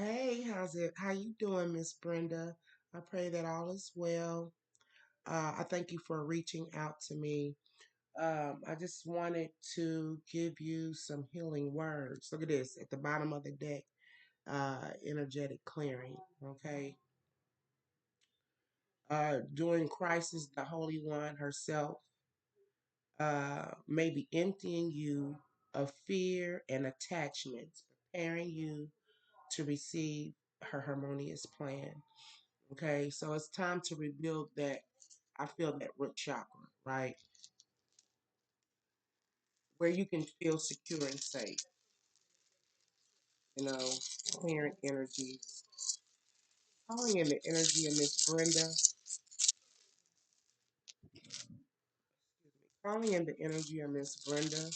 Hey, how you doing, Miss Brenda? I pray that all is well. I thank you for reaching out to me. I just wanted to give you some healing words. Look at this at the bottom of the deck, energetic clearing. Okay. During crisis, the Holy One herself may be emptying you of fear and attachments, preparing you to receive her harmonious plan. Okay, so it's time to rebuild that. I feel that root chakra, right? Where you can feel secure and safe, you know, clearing energy. Calling in the energy of Miss Brenda. Calling in the energy of Miss Brenda.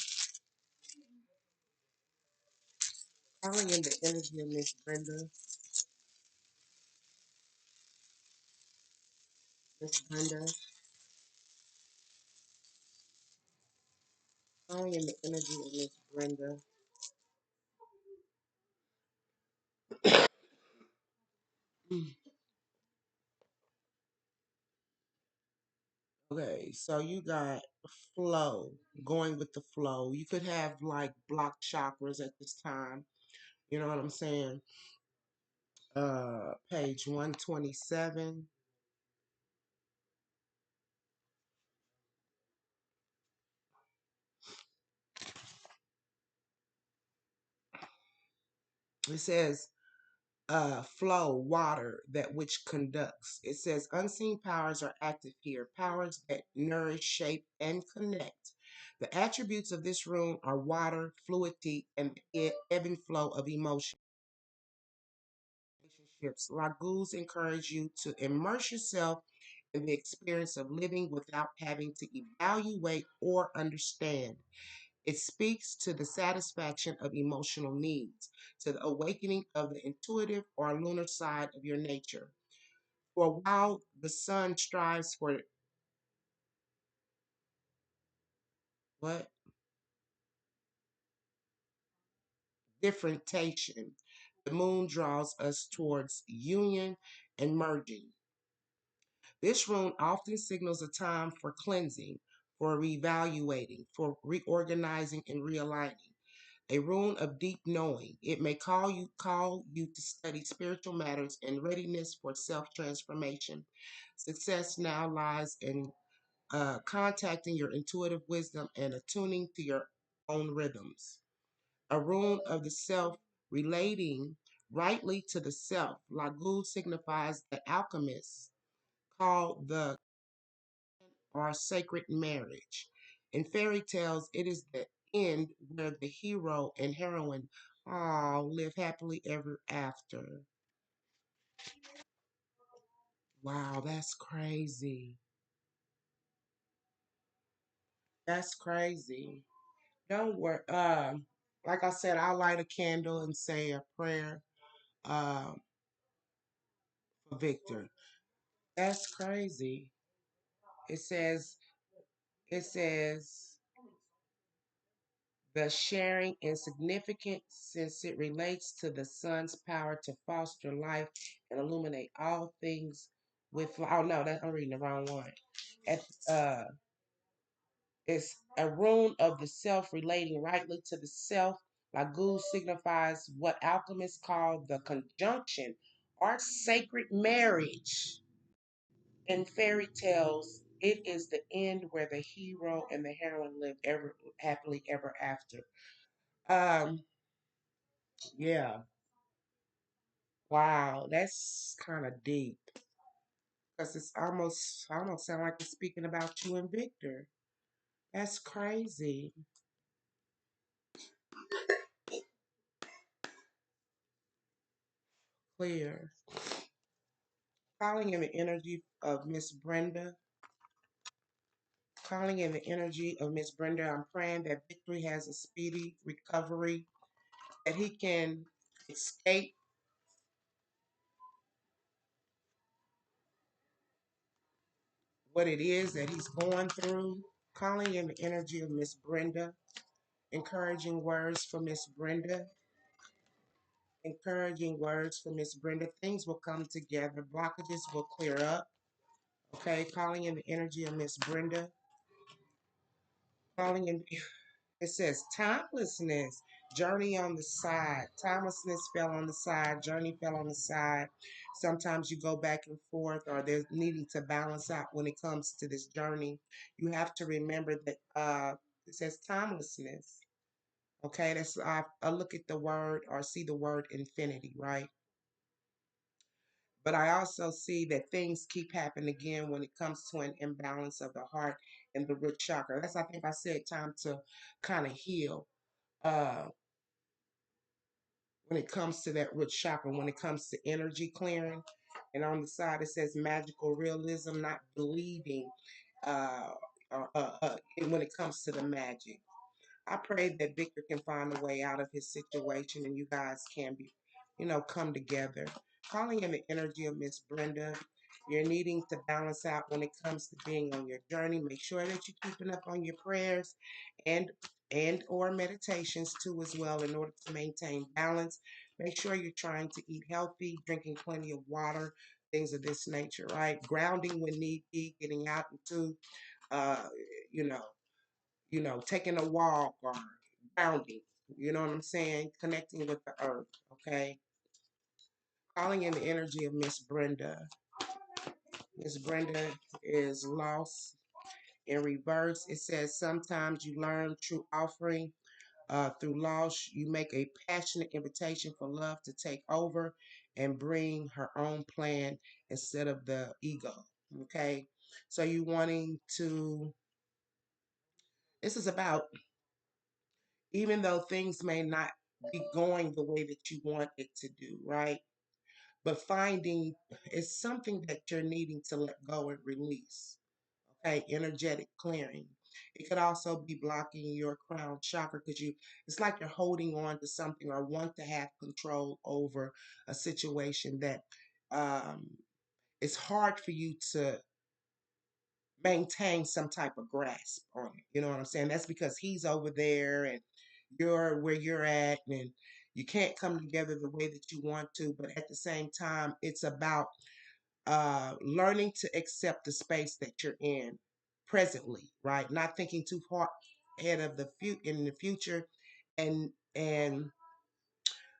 Calling in the energy of Miss Brenda. Miss Brenda. Calling in the energy of Miss Brenda. Okay, so you got flow, going with the flow. You could have like blocked chakras at this time. You know what I'm saying? Page 127. It says, flow, water, that which conducts. It says, unseen powers are active here, powers that nourish, shape, and connect. The attributes of this room are water, fluidity, and the ebb and flow of emotion. Relationships. Lagoons encourage you to immerse yourself in the experience of living without having to evaluate or understand. It speaks to the satisfaction of emotional needs, to the awakening of the intuitive or lunar side of your nature. For while the sun strives for what? Differentiation, the moon draws us towards union and merging. This rune often signals a time for cleansing, for reevaluating, for reorganizing and realigning. A rune of deep knowing. It may call you to study spiritual matters and readiness for self-transformation. Success now lies in contacting your intuitive wisdom and attuning to your own rhythms. A rune of the self relating rightly to the self. Lagu signifies the alchemist called the or sacred marriage. In fairy tales, it is the end where the hero and heroine all live happily ever after. Wow, that's crazy. That's crazy. Don't worry. Like I said, I'll light a candle and say a prayer um, for Victor. That's crazy. It says, it says, the sharing is significant since it relates to the sun's power to foster life and illuminate all things with. Oh no, I'm reading the wrong one. At, uh, it's a rune of the self relating rightly to the self. Lagu signifies what alchemists call the conjunction or sacred marriage. In fairy tales, it is the end where the hero and the heroine live ever happily ever after. Um, yeah. Wow, that's kind of deep. Because it's almost sound like it's speaking about you and Victor. That's crazy. Clear. Calling in the energy of Miss Brenda. Calling in the energy of Miss Brenda. I'm praying that Victory has a speedy recovery, that he can escape what it is that he's going through. Calling in the energy of Miss Brenda. Encouraging words for Miss Brenda. Encouraging words from Miss Brenda. Things will come together. Blockages will clear up. Okay, calling in the energy of Miss Brenda. Calling in, it says timelessness, journey on the side. Timelessness fell on the side, journey fell on the side. Sometimes you go back and forth, or there's needing to balance out when it comes to this journey. You have to remember that it says timelessness. Okay, that's I look at the word or see the word infinity, right? But I also see that things keep happening again when it comes to an imbalance of the heart and the root chakra. That's I think I said time to kind of heal uh when it comes to that root chakra, when it comes to energy clearing. And on the side it says magical realism, not believing uh, when it comes to the magic. I pray that Victor can find a way out of his situation and you guys can be, come together. Calling in the energy of Miss Brenda. You're needing to balance out when it comes to being on your journey. Make sure that you're keeping up on your prayers and or meditations too as well in order to maintain balance. Make sure you're trying to eat healthy, drinking plenty of water, things of this nature, right? Grounding when need be, getting out into uh, you know, taking a walk or grounding. You know what I'm saying? Connecting with the earth. Okay. Calling in the energy of Miss Brenda. Miss Brenda is lost in reverse. It says sometimes you learn true offering through loss. You make a passionate invitation for love to take over and bring her own plan instead of the ego. Okay. So you wanting to, this is about, even though things may not be going the way that you want it to do, right? But finding is something that you're needing to let go and release. Okay, energetic clearing. It could also be blocking your crown chakra because it's like you're holding on to something or want to have control over a situation that um, it's hard for you to maintain some type of grasp on it. You know what I'm saying? That's because he's over there and you're where you're at, and you can't come together the way that you want to. But at the same time, it's about learning to accept the space that you're in presently, right? Not thinking too far ahead of in the future, and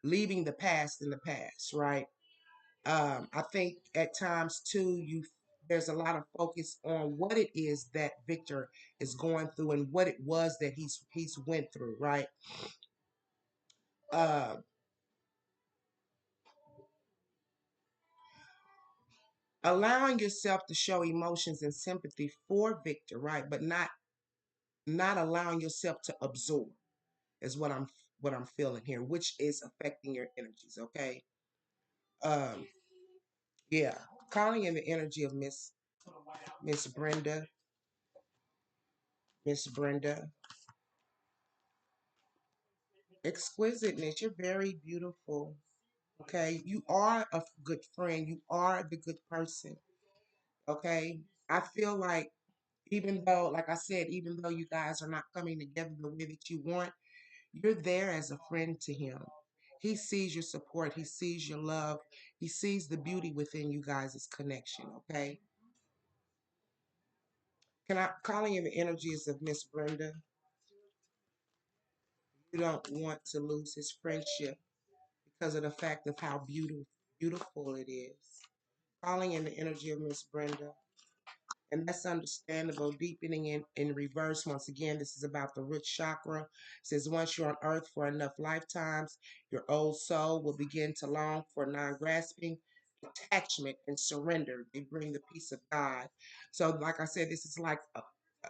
leaving the past in the past, right? I think at times too, there's a lot of focus on what it is that Victor is going through and what it was that he's went through, right? Uh, Allowing yourself to show emotions and sympathy for Victor, right? But not allowing yourself to absorb is what I'm feeling here, which is affecting your energies. Okay. Um, yeah. Calling in the energy of Miss Brenda, Miss Brenda. Exquisiteness. You're very beautiful. Okay. You are a good friend. You are the good person. Okay. I feel like even though, like I said, even though you guys are not coming together the way that you want, you're there as a friend to him. He sees your support. He sees your love. He sees the beauty within you guys' connection. Okay. Calling in the energies of Miss Brenda? You don't want to lose his friendship because of the fact of how beautiful it is. Calling in the energy of Miss Brenda. And that's understandable. Deepening in reverse. Once again, this is about the root chakra. It says once you're on earth for enough lifetimes, your old soul will begin to long for non-grasping, attachment, and surrender. They bring the peace of God. So, like I said, this is like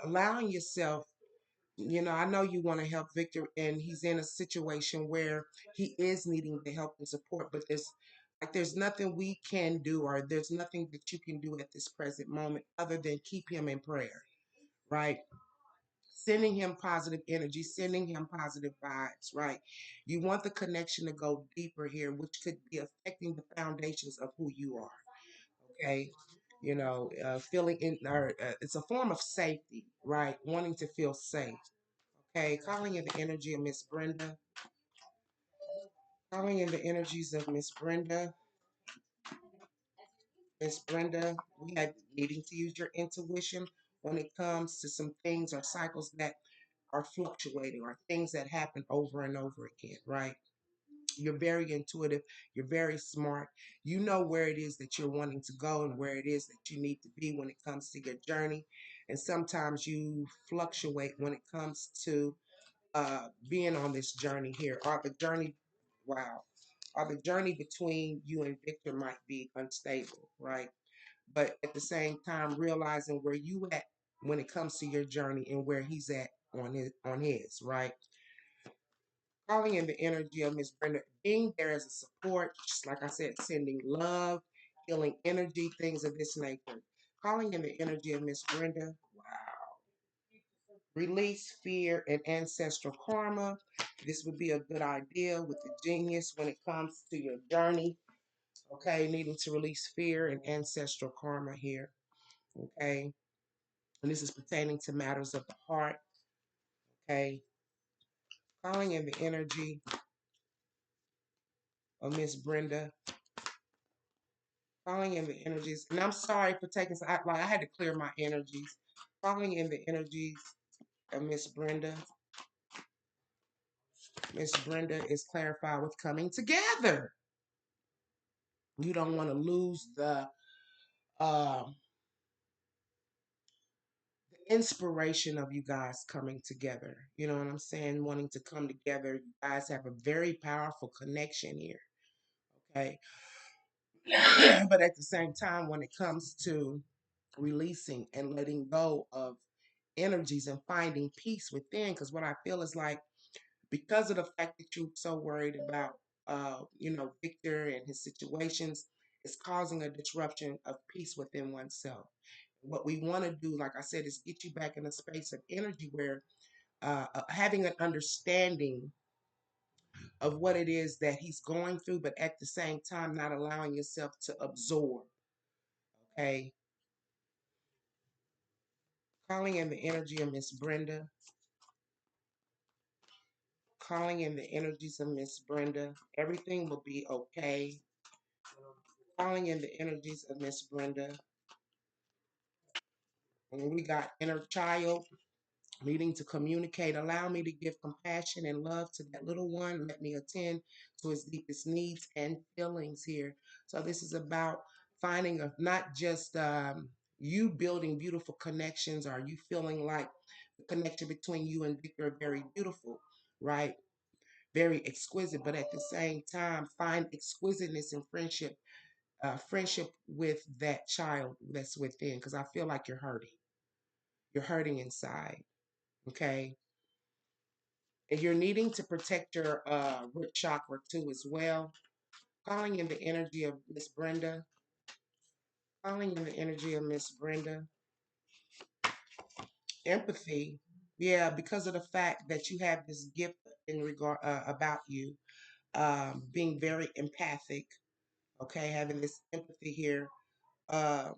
allowing yourself. I know you want to help Victor, and he's in a situation where he is needing the help and support, but there's nothing we can do, or there's nothing that you can do at this present moment other than keep him in prayer, right? Sending him positive energy, sending him positive vibes, right? You want the connection to go deeper here, which could be affecting the foundations of who you are, okay? Feeling it's a form of safety, right? Wanting to feel safe. Okay, calling in the energy of Miss Brenda. Calling in the energies of Miss Brenda. Miss Brenda, we had needing to use your intuition when it comes to some things or cycles that are fluctuating or things that happen over and over again, right? You're very intuitive. You're very smart. You know where it is that you're wanting to go and where it is that you need to be when it comes to your journey. And sometimes you fluctuate when it comes to being on this journey here. Or the journey, wow, or the journey between you and Victor might be unstable, right? But at the same time, realizing where you at when it comes to your journey and where he's at on his, right? Calling in the energy of Miss Brenda, being there as a support, just like I said, sending love, healing energy, things of this nature. Calling in the energy of Miss Brenda, wow. Release fear and ancestral karma. This would be a good idea with the genius when it comes to your journey. Okay, needing to release fear and ancestral karma here. Okay, and this is pertaining to matters of the heart. Okay, calling in the energy of Miss Brenda, calling in the energies, and I'm sorry for taking some, like I had to clear my energies. Calling in the energies of Miss Brenda. Miss Brenda is clarified with coming together. You don't want to lose uh, the inspiration of you guys coming together. You know what I'm saying? Wanting to come together. You guys have a very powerful connection here. Okay. But at the same time, when it comes to releasing and letting go of energies and finding peace within, because what I feel is like, because of the fact that you're so worried about, Victor and his situations, it's causing a disruption of peace within oneself. What we want to do, like I said, is get you back in a space of energy where having an understanding of what it is that he's going through, but at the same time, not allowing yourself to absorb. Okay. Calling in the energy of Miss Brenda. Calling in the energies of Miss Brenda. Everything will be okay. Calling in the energies of Miss Brenda. And we got inner child needing to communicate. Allow me to give compassion and love to that little one. Let me attend to his deepest needs and feelings here. So this is about finding a not just you building beautiful connections, or you feeling like the connection between you and Victor are very beautiful, right? Very exquisite, but at the same time, find exquisiteness in friendship with that child that's within, because I feel like you're hurting. You're hurting inside, okay? And you're needing to protect your root chakra too as well. Calling in the energy of Miss Brenda. Calling in the energy of Miss Brenda. Empathy. Yeah, because of the fact that you have this gift in regard about you, being very empathic. Okay, having this empathy here. Um,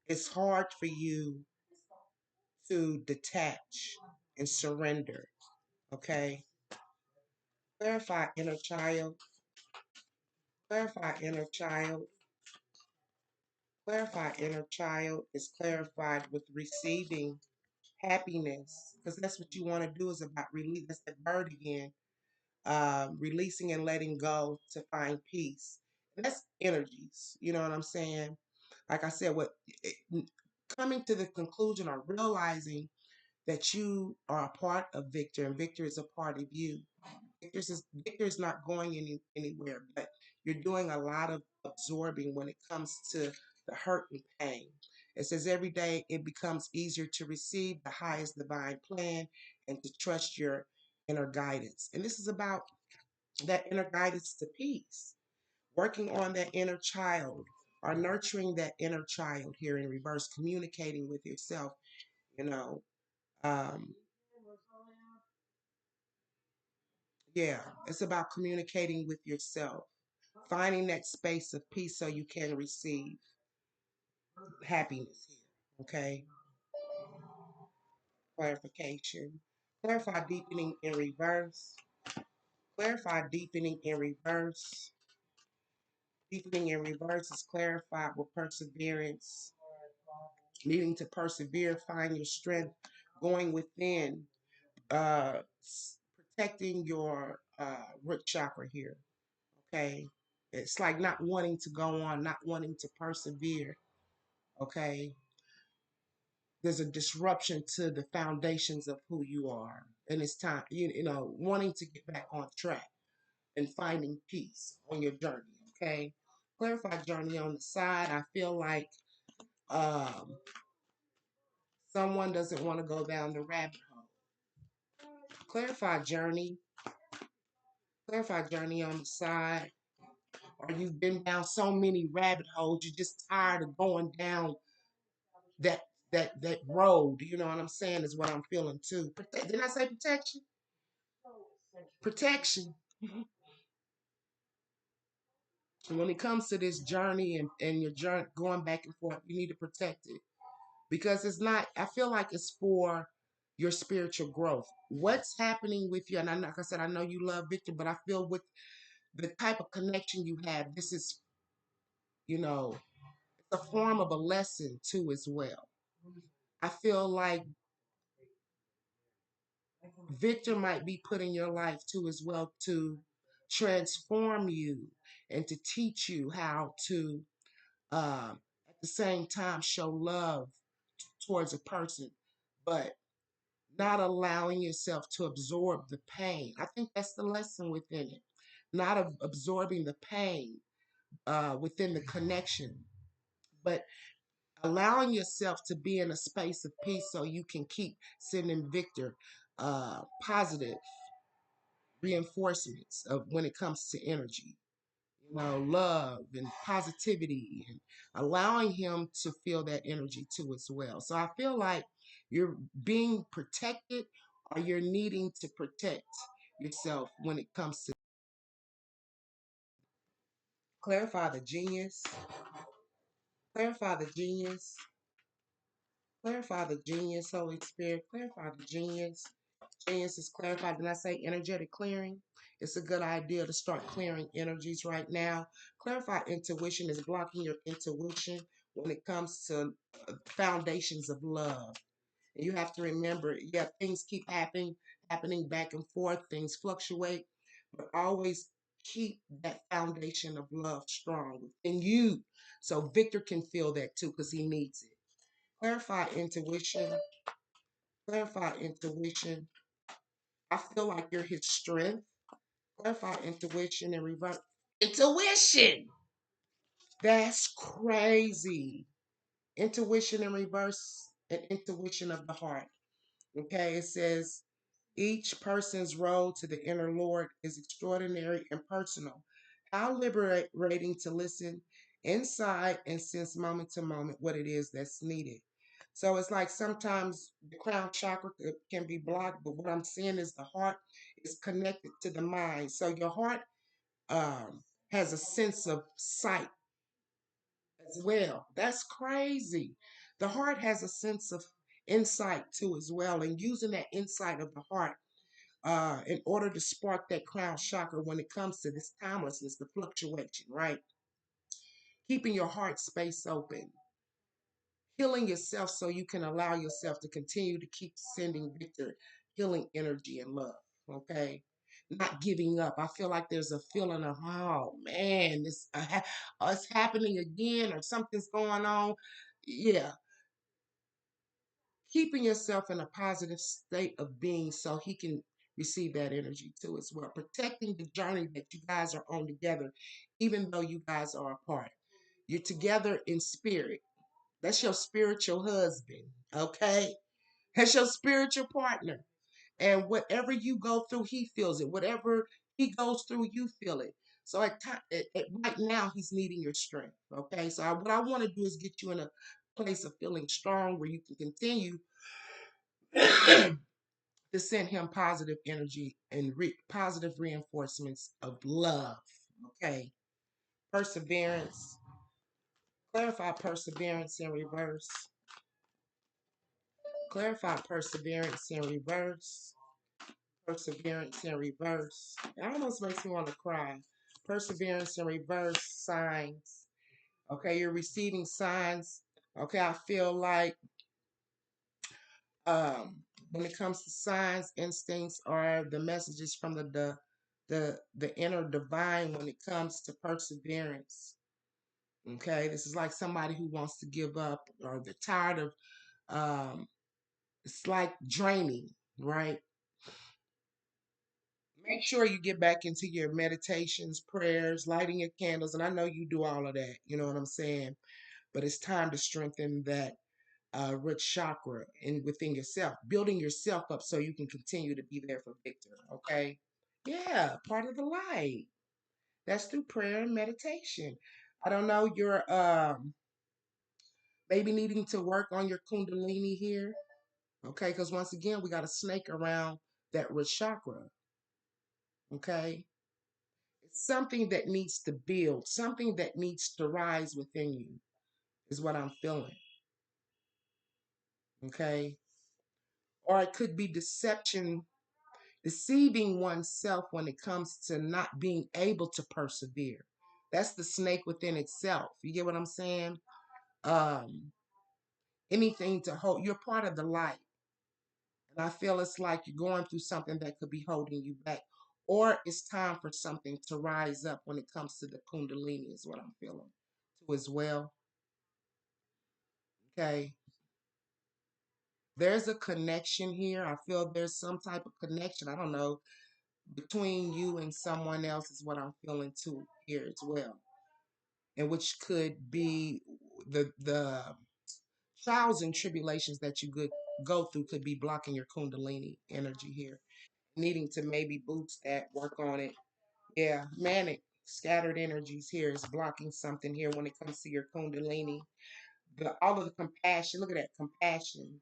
it's hard for you to detach and surrender. Okay, clarify inner child. Clarify inner child. Clarify inner child is clarified with receiving happiness, because that's what you want to do, is about release. That's the bird again. Releasing and letting go to find peace. And that's energies. You know what I'm saying? Like I said, coming to the conclusion or realizing that you are a part of Victor and Victor is a part of you. Victor's not going anywhere, but you're doing a lot of absorbing when it comes to the hurt and pain. It says every day it becomes easier to receive the highest divine plan and to trust your inner guidance. And this is about that inner guidance to peace, working on that inner child or nurturing that inner child here in reverse, communicating with yourself, you know. Um, yeah, it's about communicating with yourself, finding that space of peace so you can receive happiness here. Okay. clarification. Clarify deepening in reverse. Clarify deepening in reverse. Deepening in reverse is clarified with perseverance, needing to persevere, find your strength, going within, protecting your root chakra here. Okay. It's like not wanting to go on, not wanting to persevere. Okay. There's a disruption to the foundations of who you are. And it's time, wanting to get back on track and finding peace on your journey. Okay. Clarify journey on the side. I feel like um, someone doesn't want to go down the rabbit hole. Clarify journey. Clarify journey on the side. Or you've been down so many rabbit holes, you're just tired of going down that that road. You know what I'm saying? Is what I'm feeling too. Didn't I say protection? Protection. And when it comes to this journey and your journey going back and forth, you need to protect it because it's not. I feel like it's for your spiritual growth. What's happening with you? And like I said, I know you love Victor, but I feel with the type of connection you have, this is, it's a form of a lesson too as well. I feel like Victor might be put in your life too as well to transform you and to teach you how to at the same time show love towards a person, but not allowing yourself to absorb the pain. I think that's the lesson within it. Not absorbing the pain within the connection, but allowing yourself to be in a space of peace so you can keep sending Victor positive reinforcements of when it comes to energy, love and positivity, and allowing him to feel that energy too as well. So I feel like you're being protected or you're needing to protect yourself when it comes to clarify the genius, clarify the genius, clarify the genius, Holy Spirit, clarify the genius. Genius is clarified. Did I say energetic clearing? It's a good idea to start clearing energies right now. Clarify intuition is blocking your intuition when it comes to foundations of love. And you have to remember, yeah, things keep happening back and forth. Things fluctuate, but always keep that foundation of love strong within you, so Victor can feel that too because he needs it. Clarify intuition. Clarify intuition. I feel like you're his strength. Clarify intuition and reverse. Intuition! That's crazy. Intuition in reverse and intuition of the heart. Okay, it says each person's road to the inner Lord is extraordinary and personal. How liberating to listen inside and sense moment to moment what it is that's needed. So it's like sometimes the crown chakra can be blocked, but what I'm seeing is the heart is connected to the mind. So your heart has a sense of sight as well. That's crazy. The heart has a sense of insight too as well, and using that insight of the heart in order to spark that crown chakra when it comes to this timelessness, the fluctuation, right? Keeping your heart space open, healing yourself so you can allow yourself to continue to keep sending Victor healing energy and love. Okay. Not giving up. I feel like there's a feeling of, oh man, it's happening again or something's going on. Yeah, keeping yourself in a positive state of being so he can receive that energy too as well. Protecting the journey that you guys are on together, even though you guys are apart. You're together in spirit. That's your spiritual husband, okay? That's your spiritual partner. And whatever you go through, he feels it. Whatever he goes through, you feel it. So right now, he's needing your strength, okay? So what I want to do is get you in a place of feeling strong where you can continue to send him positive energy and positive reinforcements of love. Okay. Perseverance. Clarify perseverance in reverse. Clarify perseverance in reverse. Perseverance in reverse. It almost makes me want to cry. Perseverance in reverse signs. Okay, you're receiving signs. Okay, I feel like when it comes to signs, instincts, or the messages from the inner divine when it comes to perseverance. Okay, this is like somebody who wants to give up or they're tired of it's like draining, right? Make sure you get back into your meditations, prayers, lighting your candles, and I know you do all of that. You know what I'm saying? But it's time to strengthen that root chakra and within yourself, building yourself up so you can continue to be there for Victor. Okay? Yeah, part of the light. That's through prayer and meditation. I don't know. You're maybe needing to work on your kundalini here. Okay, because once again, we got a snake around that root chakra. Okay, it's something that needs to build, something that needs to rise within you, is what I'm feeling. Okay, or it could be deception, deceiving oneself when it comes to not being able to persevere. That's the snake within itself. You get what I'm saying? Um, anything to hold, you're part of the light. And I feel it's like you're going through something that could be holding you back. Or it's time for something to rise up when it comes to the kundalini, is what I'm feeling too as well. Okay. There's a connection here. I feel there's some type of connection. I don't know, between you and someone else is what I'm feeling too here as well. And which could be the trials and tribulations that you could go through could be blocking your kundalini energy here. Needing to maybe boost that, work on it. Yeah, manic, scattered energies here is blocking something here when it comes to your kundalini. All of the compassion, look at that compassion.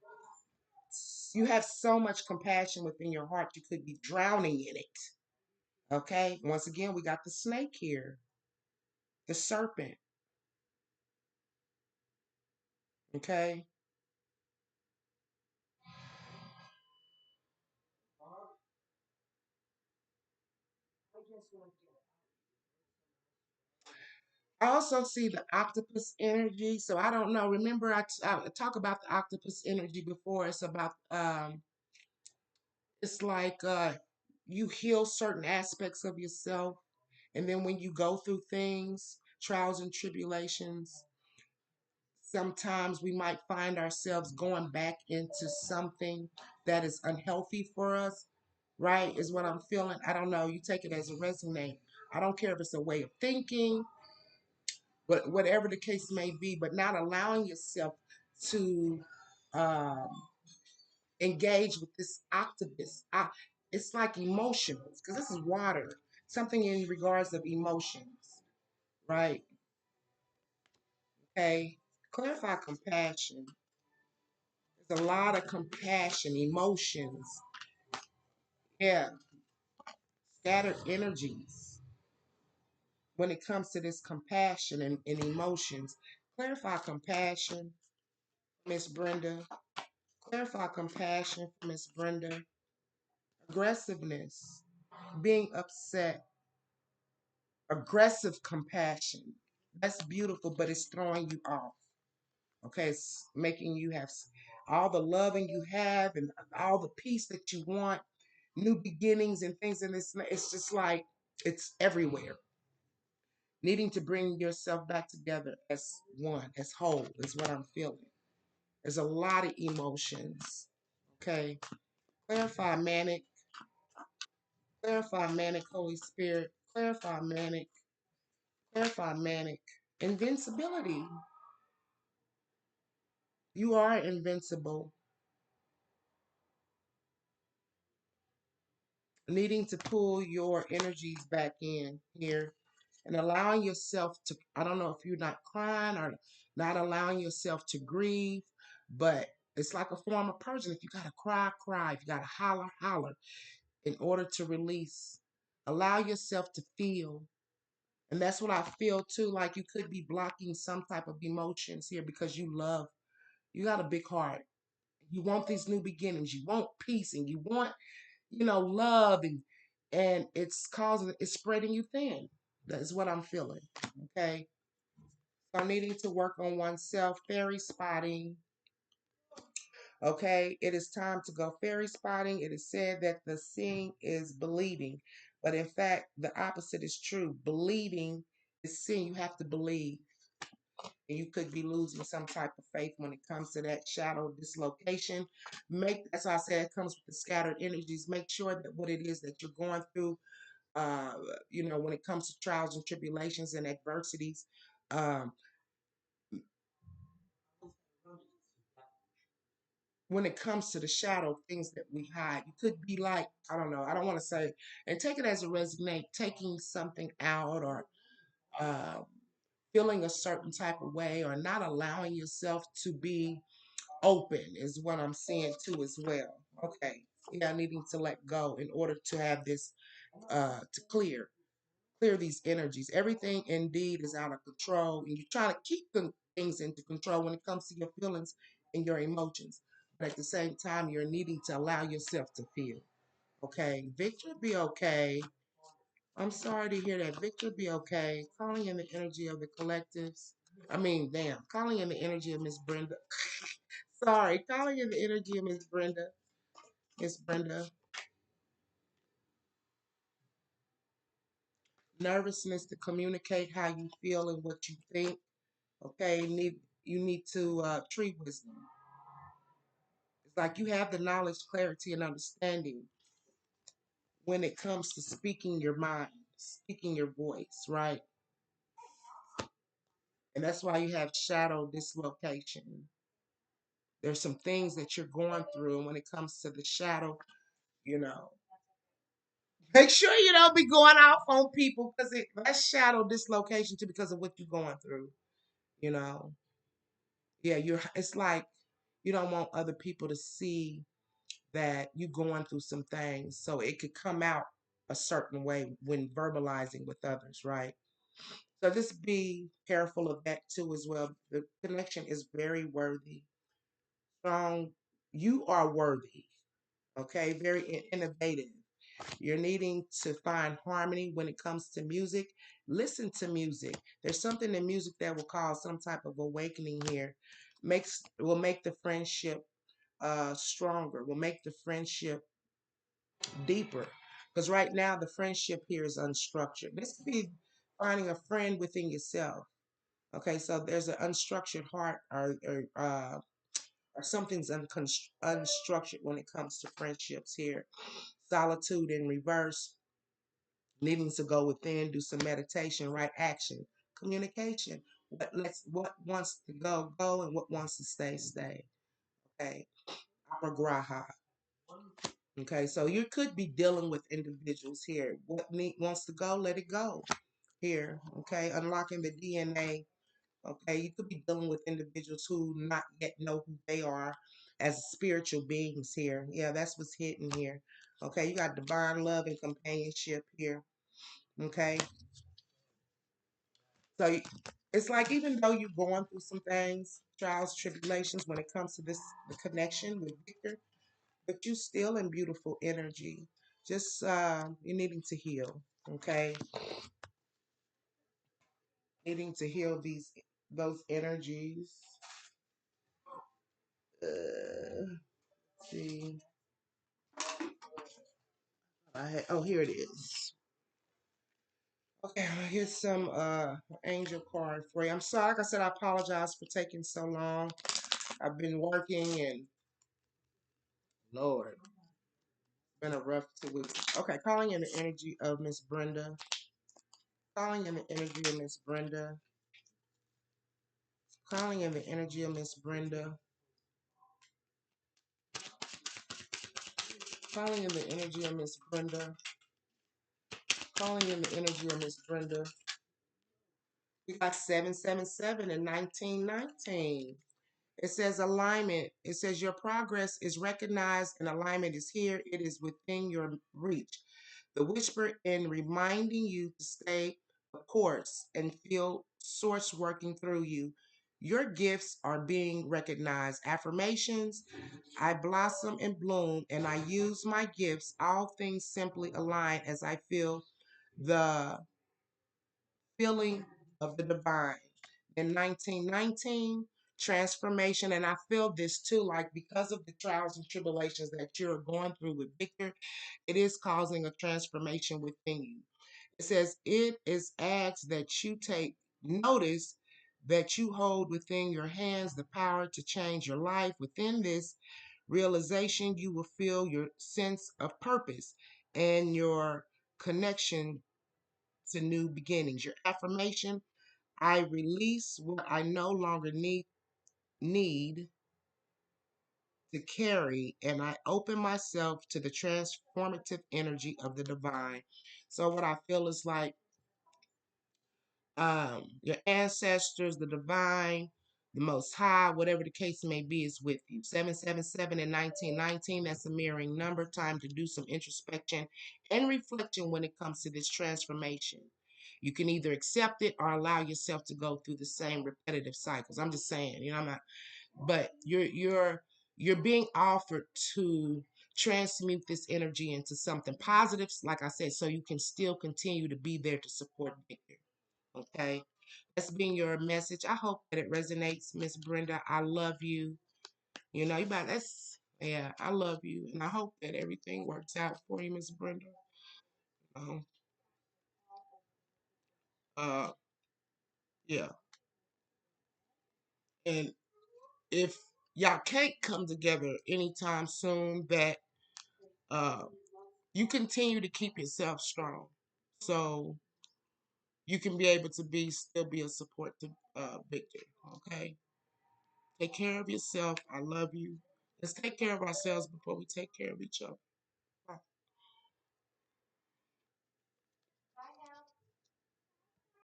You have so much compassion within your heart, you could be drowning in it. Okay, once again, we got the snake here, the serpent. Okay, I also see the octopus energy. So I don't know. Remember, I talk about the octopus energy before. It's about it's like you heal certain aspects of yourself, and then when you go through things, trials and tribulations, sometimes we might find ourselves going back into something that is unhealthy for us, right? Is what I'm feeling. I don't know. You take it as a resonate. I don't care if it's a way of thinking, but whatever the case may be, but not allowing yourself to um, engage with this octopus. It's like emotions, because this is water, something in regards of emotions, right? Okay. Clarify compassion. There's a lot of compassion, emotions. Yeah, scattered energies when it comes to this compassion and emotions. Clarify compassion, Miss Brenda. Clarify compassion, Miss Brenda. Aggressiveness, being upset, aggressive compassion. That's beautiful, but it's throwing you off. Okay, it's making you have all the loving you have and all the peace that you want, new beginnings and things in this. It's just like it's everywhere. Needing to bring yourself back together as one, as whole, is what I'm feeling. There's a lot of emotions. Okay, clarify manic, clarify manic, Holy Spirit, clarify manic, invincibility. You are invincible. Needing to pull your energies back in here and allowing yourself to, I don't know if you're not crying or not allowing yourself to grieve, but it's like a form of purging. If you got to cry, cry. If you got to holler, holler in order to release. Allow yourself to feel. And that's what I feel too, like you could be blocking some type of emotions here because you got a big heart. You want these new beginnings. You want peace, and you want, love, and it's spreading you thin. That's what I'm feeling. Okay. So needing to work on oneself, fairy spotting. Okay, it is time to go fairy spotting. It is said that the seeing is believing, but in fact, the opposite is true. Believing is seeing. You have to believe, and you could be losing some type of faith when it comes to that shadow dislocation. That's why I said it comes with the scattered energies. Make sure that what it is that you're going through, uh, when it comes to trials and tribulations and adversities, um, when it comes to the shadow things that we hide. You could be like, I don't know, I don't want to say, and take it as a resonate, taking something out or uh, feeling a certain type of way or not allowing yourself to be open is what I'm seeing too as well. Okay. Yeah, needing to let go in order to have this to clear these energies. Everything indeed is out of control, and you're trying to keep the things into control when it comes to your feelings and your emotions. But at the same time, you're needing to allow yourself to feel. Okay, Victor, be okay. I'm sorry to hear that. Victor, be okay. Calling in the energy of the collectives. I mean, damn. Calling in the energy of Miss Brenda. Sorry, calling in the energy of Miss Brenda. Miss Brenda. Nervousness to communicate how you feel and what you think. Okay, you need to tree wisdom. It's like you have the knowledge, clarity, and understanding when it comes to speaking your mind, speaking your voice, right? And that's why you have shadow dislocation. There's some things that you're going through, and when it comes to the shadow, you know, make sure you don't be going off on people because that's shadow dislocation too because of what you're going through. You know, yeah, It's like you don't want other people to see that you're going through some things, so it could come out a certain way when verbalizing with others, right? So just be careful of that too as well. The connection is very worthy, strong. You are worthy. Okay, very innovative. You're needing to find harmony when it comes to music. Listen to music. There's something in music that will cause some type of awakening here. Will make the friendship stronger. Will make the friendship deeper. Because right now the friendship here is unstructured. This could be finding a friend within yourself. Okay, so there's an unstructured heart or something's unstructured when it comes to friendships here. Solitude in reverse, needing to go within, do some meditation, right action, communication. What wants to go, go, and what wants to stay, stay. Okay. Apagraha. Okay, so you could be dealing with individuals here. Wants to go, let it go. Here, okay, unlocking the DNA. Okay, you could be dealing with individuals who not yet know who they are as spiritual beings here. Yeah, that's what's hidden here. Okay, you got divine love and companionship here. Okay, so it's like even though you're going through some things, trials, tribulations, when it comes to the connection with Victor, but you still in beautiful energy. Just you're needing to heal. Okay, needing to heal those energies. See, oh, here it is. Okay, here's some angel card for you. I'm sorry, like I said, I apologize for taking so long. I've been working and Lord, it's been a rough 2 weeks. Okay, calling in the energy of Miss Brenda. Calling in the energy of Miss Brenda. Calling in the energy of Miss Brenda. Calling in the energy of Miss Brenda. Calling in the energy of Miss Brenda. We got 777 and 1919. It says alignment. It says your progress is recognized and alignment is here. It is within your reach. The whisper in reminding you to stay the course and feel source working through you. Your gifts are being recognized. Affirmations: I blossom and bloom, and I use my gifts. All things simply align as I feel the feeling of the divine. In 1919, transformation, and I feel this too, like because of the trials and tribulations that you're going through with Victor, it is causing a transformation within you. It says, it is asked that you take notice that you hold within your hands the power to change your life. Within this realization, you will feel your sense of purpose and your connection to new beginnings. Your affirmation: I release what I no longer need to carry, and I open myself to the transformative energy of the divine. So what I feel is like your ancestors, the divine, the most high, whatever the case may be, is with you. 777 and 1919, that's a mirroring number. Time to do some introspection and reflection when it comes to this transformation. You can either accept it or allow yourself to go through the same repetitive cycles. I'm just saying, I'm not, but you're being offered to transmute this energy into something positive, like I said, so you can still continue to be there to support Victor. Okay. That's being your message. I hope that it resonates, Miss Brenda. I love you. You about that's yeah, I love you. And I hope that everything works out for you, Miss Brenda. Um, uh yeah. And if y'all can't come together anytime soon, that uh you continue to keep yourself strong. So you can be able to still be a support to Victor. Okay. Take care of yourself. I love you. Let's take care of ourselves before we take care of each other.